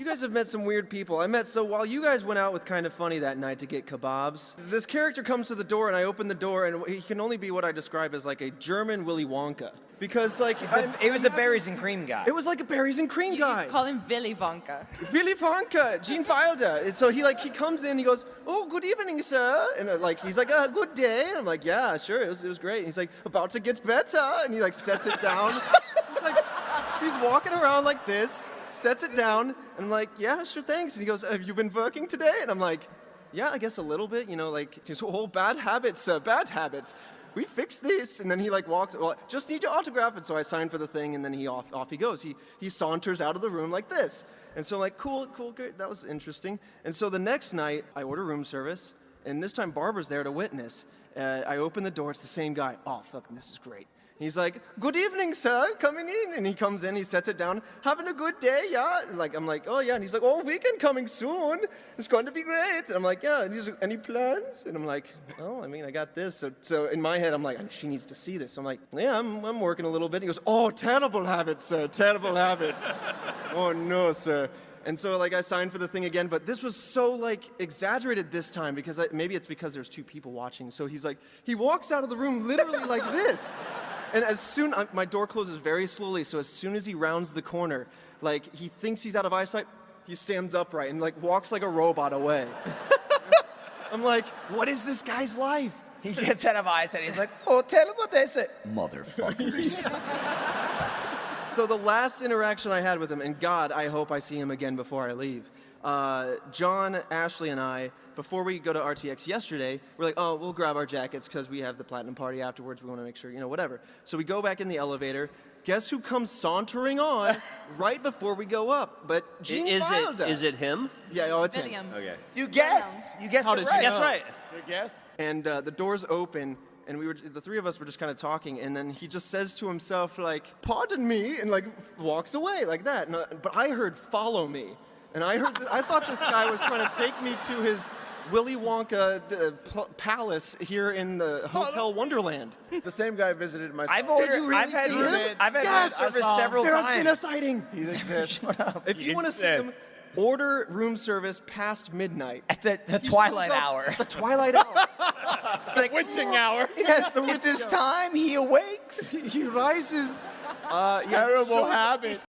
You guys have met some weird people. So while you guys went out with Kind of Funny that night to get kebabs, this character comes to the door and I open the door and he can only be what I describe as like a German Willy Wonka. Because like... It was a berries and cream guy. It was like a berries and cream guy. You call him Willy Vonka. Willy Vonka, Gene Wilder. So he comes in, he goes, "Oh, good evening, sir." And he's like, "Good day." And I'm like, "Yeah, sure, it was great." And he's like, "About to get better." And he sets it down. He's walking around like this, sets it down, and I'm like, "Yeah, sure, thanks." And he goes, "Have you been working today?" And I'm like, "Yeah, I guess a little bit, just bad habits, sir, bad habits. We fixed this." And then he walks, "Well, just need your autograph." And so I sign for the thing, and then off he goes. He saunters out of the room like this. And so I'm like, cool, good, that was interesting. And so the next night, I order room service, and this time Barbara's there to witness. I open the door, it's the same guy. "Oh, fuck, this is great." He's like, "Good evening, sir, coming in." And he comes in, he sets it down, "Having a good day, yeah?" And I'm like, "Oh, yeah." And he's like, "Oh, weekend coming soon. It's going to be great." And I'm like, "Yeah." And he's like, "Any plans?" And I'm like, "Oh, I mean, I got this." So in my head, I'm like, she needs to see this. So I'm like, "Yeah, I'm working a little bit." He goes, "Oh, terrible habit, sir, terrible habit." "Oh, no, sir." And so I signed for the thing again, but this was so exaggerated this time because maybe it's because there's two people watching. So he walks out of the room literally like this. And as soon, my door closes very slowly, so as soon as he rounds the corner, he thinks he's out of eyesight, he stands upright and walks like a robot away. I'm like, what is this guy's life? He gets out of eyesight. He's like, "Oh, tell him what they say." Motherfuckers. So the last interaction I had with him, and God, I hope I see him again before I leave. John, Ashley, and I, before we go to RTX yesterday, we're like, "Oh, we'll grab our jackets because we have the platinum party afterwards. We want to make sure, whatever." So we go back in the elevator. Guess who comes sauntering on right before we go up? But Gene Wilder. Is it him? Yeah, oh, it's William. him. Okay. You guessed. You guessed How it did you right. That's right. Good guess. And the doors open, and the three of us were just kind of talking, and then he just says to himself, "Pardon me," and walks away like that. But I heard, "Follow me," and I thought this guy was trying to take me to his Willy Wonka palace here in the Hotel Wonderland. The same guy visited my. I've had see him? I've had Yes! room service several There times. has been a sighting. He exists. If you want to see him, order room service past midnight. At the twilight hour. The twilight hour. The witching hour. Yes, at this time he awakes. He rises. Terrible habit.